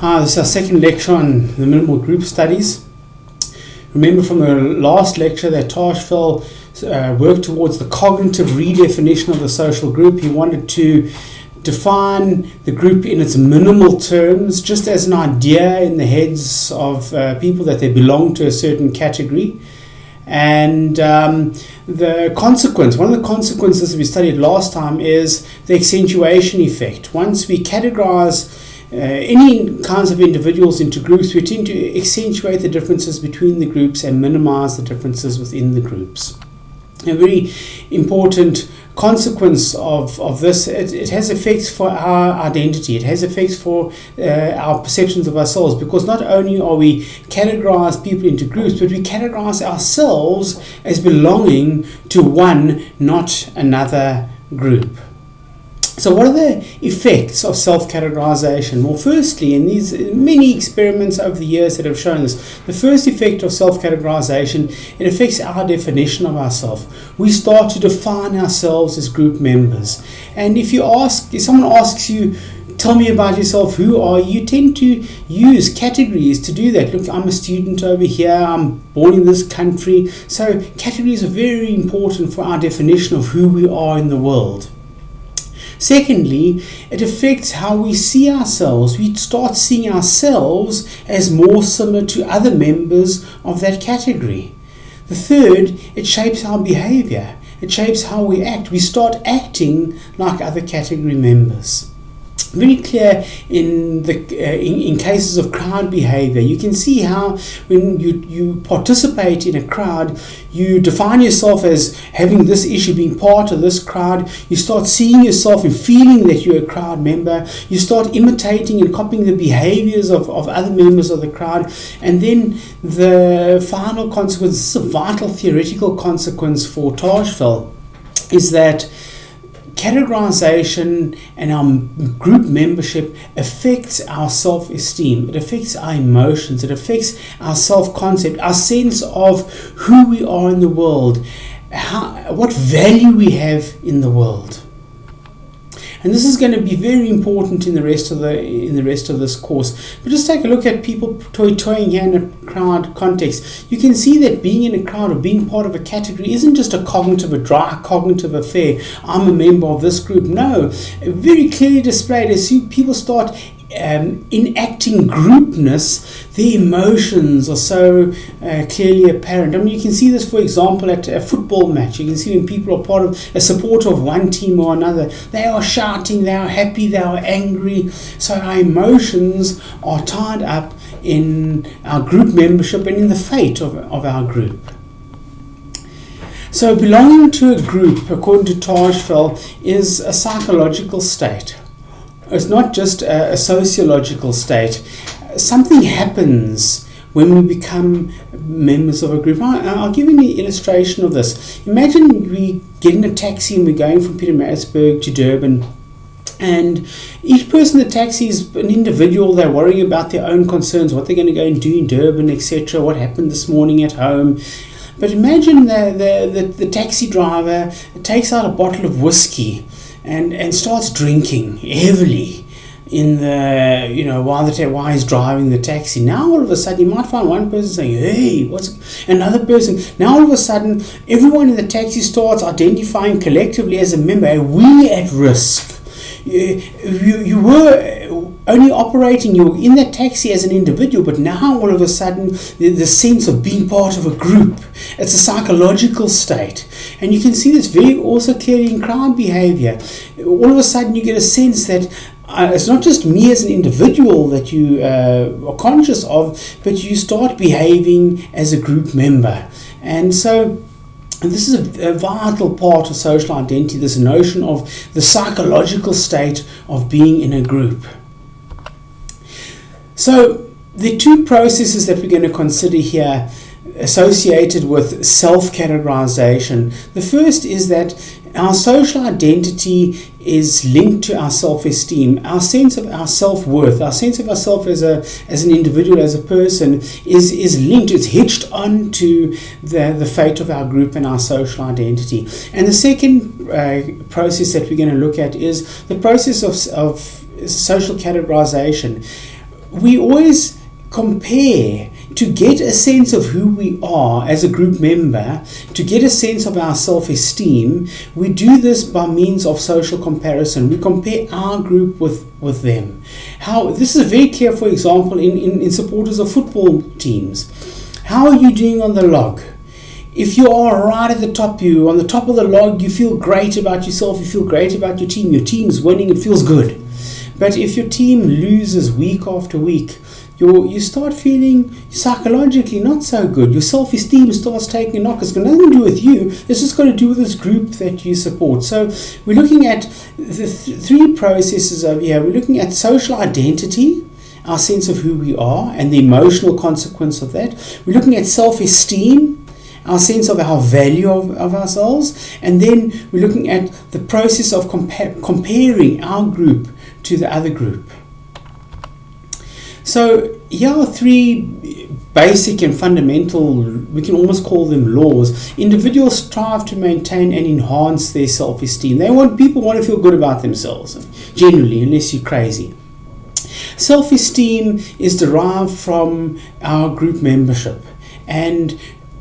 Hi, this is our second lecture on the minimal group studies. Remember from the last lecture that Tajfel worked towards the cognitive redefinition of the social group. He wanted to define the group in its minimal terms, just as an idea in the heads of people that they belong to a certain category. And the consequence, one of the consequences we studied last time is the accentuation effect. Once we categorize any kinds of individuals into groups, we tend to accentuate the differences between the groups and minimize the differences within the groups. A very important consequence of this, it has effects for our identity, it has effects for our perceptions of ourselves, because not only are we categorize people into groups, but we categorize ourselves as belonging to one, not another group. So what are the effects of self-categorization? Well, firstly, and these many experiments over the years that have shown this, the first effect of self-categorization, it affects our definition of ourselves. We start to define ourselves as group members. And if someone asks you, tell me about yourself, who are you? You tend to use categories to do that. Look, I'm a student over here, I'm born in this country. So categories are very important for our definition of who we are in the world. Secondly, it affects how we see ourselves. We start seeing ourselves as more similar to other members of that category. The third, it shapes our behavior. It shapes how we act. We start acting like other category members. Very clear in cases of crowd behavior. You can see how when you participate in a crowd, you define yourself as having this issue, being part of this crowd. You start seeing yourself and feeling that you're a crowd member. You start imitating and copying the behaviors of other members of the crowd. And then the final consequence, this is a vital theoretical consequence for Tajfel, is that categorization and our group membership affects our self-esteem. It affects our emotions. It affects our self-concept, our sense of who we are in the world, what value we have in the world. And this is going to be very important in the rest of this course. But just take a look at people toying here in a crowd context. You can see that being in a crowd or being part of a category isn't just a dry cognitive affair. I'm a member of this group. No, very clearly displayed as people start enacting groupness, the emotions are so clearly apparent. I mean, you can see this, for example, at a football match. You can see when people are part of a supporter of one team or another, they are shouting, they are happy, they are angry. So our emotions are tied up in our group membership and in the fate of our group. So belonging to a group, according to Tajfel, is a psychological state. It's not just a sociological state. Something happens when we become members of a group. I'll give you an illustration of this. Imagine we get in a taxi and we're going from Pietermaritzburg to Durban, and each person in the taxi is an individual. They're worrying about their own concerns, what they're going to go and do in Durban, etc., what happened this morning at home. But imagine the taxi driver takes out a bottle of whiskey and starts drinking heavily in the, while he's driving the taxi. Now all of a sudden you might find one person saying, hey, what's another person. Now all of a sudden everyone in the taxi starts identifying collectively as a member. Are we at risk? You were only operating, you were in that taxi as an individual, but now all of a sudden the sense of being part of a group, it's a psychological state. And you can see this very also clearly in crowd behavior. All of a sudden you get a sense that it's not just me as an individual that you are conscious of, but you start behaving as a group member. And so this is a vital part of social identity, this notion of the psychological state of being in a group. So the two processes that we're going to consider here associated with self-categorization. The first is that our social identity is linked to our self-esteem. Our sense of our self-worth, our sense of ourself as an individual, as a person, is linked, it's hitched onto the fate of our group and our social identity. And the second process that we're going to look at is the process of social categorization. we always compare to get a sense of who we are as a group member, to get a sense of our self-esteem. We do this by means of social comparison. We compare our group with them. This is very clear, for example, in supporters of football teams. How are you doing on the log? If you are right at the top, you on the top of the log, you feel great about yourself, you feel great about your team's winning, it feels good. But if your team loses week after week, you start feeling psychologically not so good. Your self-esteem starts taking a knock. It's got nothing to do with you. It's just got to do with this group that you support. So we're looking at the three processes over here. We're looking at social identity, our sense of who we are, and the emotional consequence of that. We're looking at self-esteem, our sense of our value of ourselves. And then we're looking at the process of comparing our group to the other group. So here are three basic and fundamental, we can almost call them laws. Individuals strive to maintain and enhance their self-esteem. People want to feel good about themselves, generally, unless you're crazy. Self-esteem is derived from our group membership, and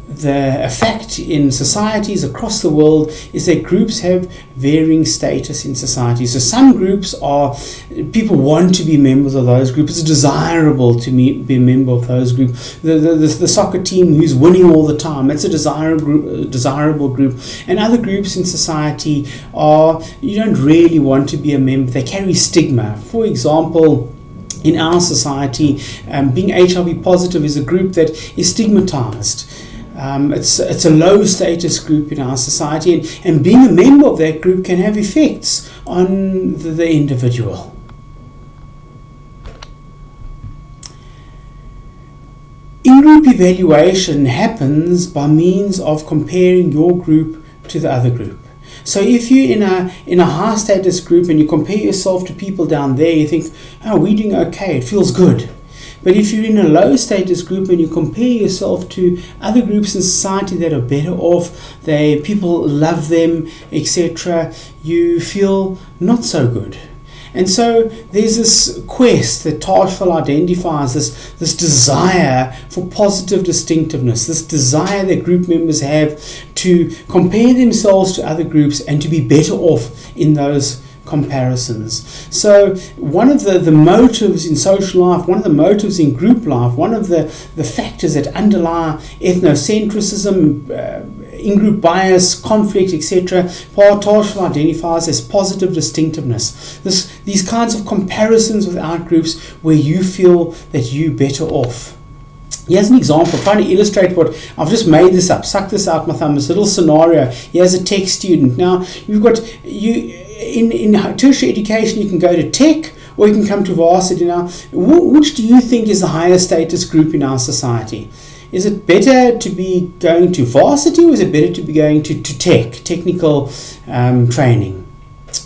the effect in societies across the world is that groups have varying status in society. So some groups people want to be members of those groups. It's desirable to be a member of those groups. The soccer team who's winning all the time, that's a desirable group. And other groups in society you don't really want to be a member. They carry stigma. For example, in our society, being HIV positive is a group that is stigmatized. It's a low status group in our society, and being a member of that group can have effects on the individual. In-group evaluation happens by means of comparing your group to the other group. So if you're in a high status group and you compare yourself to people down there, you think, oh, we're doing okay, it feels good. But if you're in a low status group and you compare yourself to other groups in society that are better off, people love them, etc., you feel not so good. And so there's this quest that Tajfel identifies, this desire for positive distinctiveness, this desire that group members have to compare themselves to other groups and to be better off in those comparisons. So one of the motives in social life, one of the motives in group life, one of the factors that underlie ethnocentrism, in-group bias, conflict, etc., Tajfel identifies as positive distinctiveness. These kinds of comparisons with out groups where you feel that you're better off. Here's an example, trying to illustrate what I've just made this up, sucked this out my thumb, this little scenario. Here's a tech student. Now, in tertiary education, you can go to tech or you can come to varsity. Now, which do you think is the higher status group in our society? Is it better to be going to varsity or is it better to be going to technical training?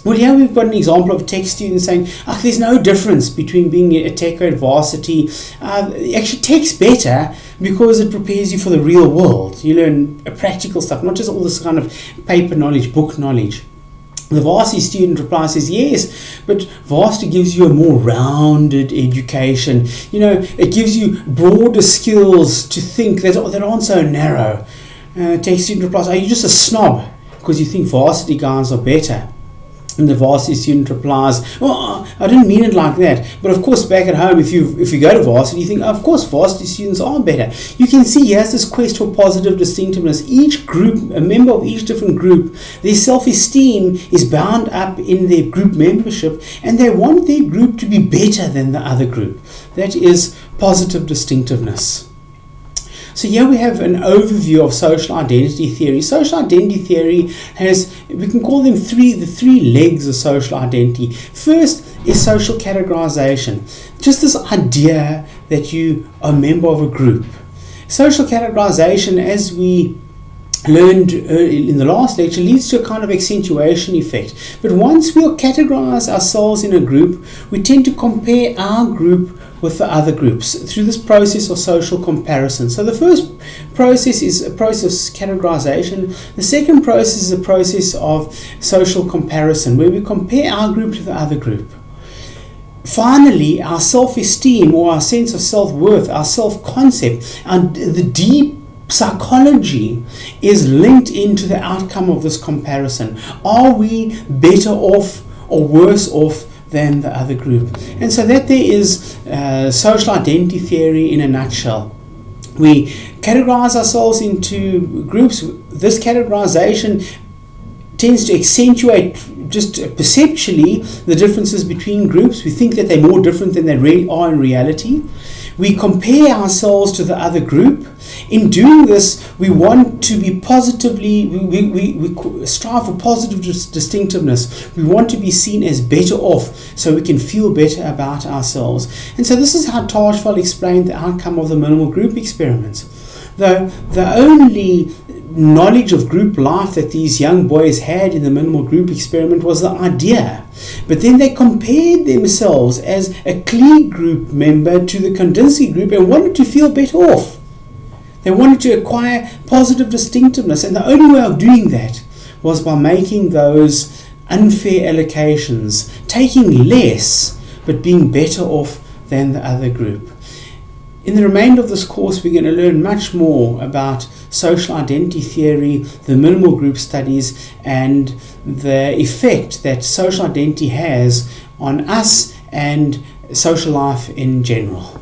Well, here we've got an example of a tech student saying, there's no difference between being a tech or at varsity. Actually, tech's better because it prepares you for the real world. You learn practical stuff, not just all this kind of paper knowledge, book knowledge. The varsity student replies, says, yes, but varsity gives you a more rounded education. It gives you broader skills to think that aren't so narrow. Tech student replies, are you just a snob because you think varsity guys are better? And the varsity student replies, well, I didn't mean it like that. But of course, back at home, if you go to varsity, you think, of course, varsity students are better. You can see here's this quest for positive distinctiveness. Each group, a member of each different group, their self-esteem is bound up in their group membership, and they want their group to be better than the other group. That is positive distinctiveness. So here we have an overview of social identity theory. Social identity theory we can call them the three legs of social identity. First is social categorization. Just this idea that you are a member of a group. Social categorization, as we learned in the last lecture, leads to a kind of accentuation effect. But once we categorize ourselves in a group, we tend to compare our group with the other groups through this process of social comparison. So the first process is a process of categorization. The second process is a process of social comparison, where we compare our group to the other group. finally, our self-esteem or our sense of self-worth, our self-concept, and the deep psychology is linked into the outcome of this comparison. Are we better off or worse off than the other group? And so that there is social identity theory in a nutshell. We categorize ourselves into groups. This categorization tends to accentuate just perceptually the differences between groups. We think that they're more different than they really are in reality. We compare ourselves to the other group. In doing this, we want to be positively, we strive for positive distinctiveness. We want to be seen as better off so we can feel better about ourselves. And so this is how Tajfel explained the outcome of the minimal group experiments. The only knowledge of group life that these young boys had in the minimal group experiment was the idea. But then they compared themselves as a clique group member to the Kandinsky group and wanted to feel better off. They wanted to acquire positive distinctiveness, and the only way of doing that was by making those unfair allocations, taking less but being better off than the other group. In the remainder of this course, we're going to learn much more about social identity theory, the minimal group studies, and the effect that social identity has on us and social life in general.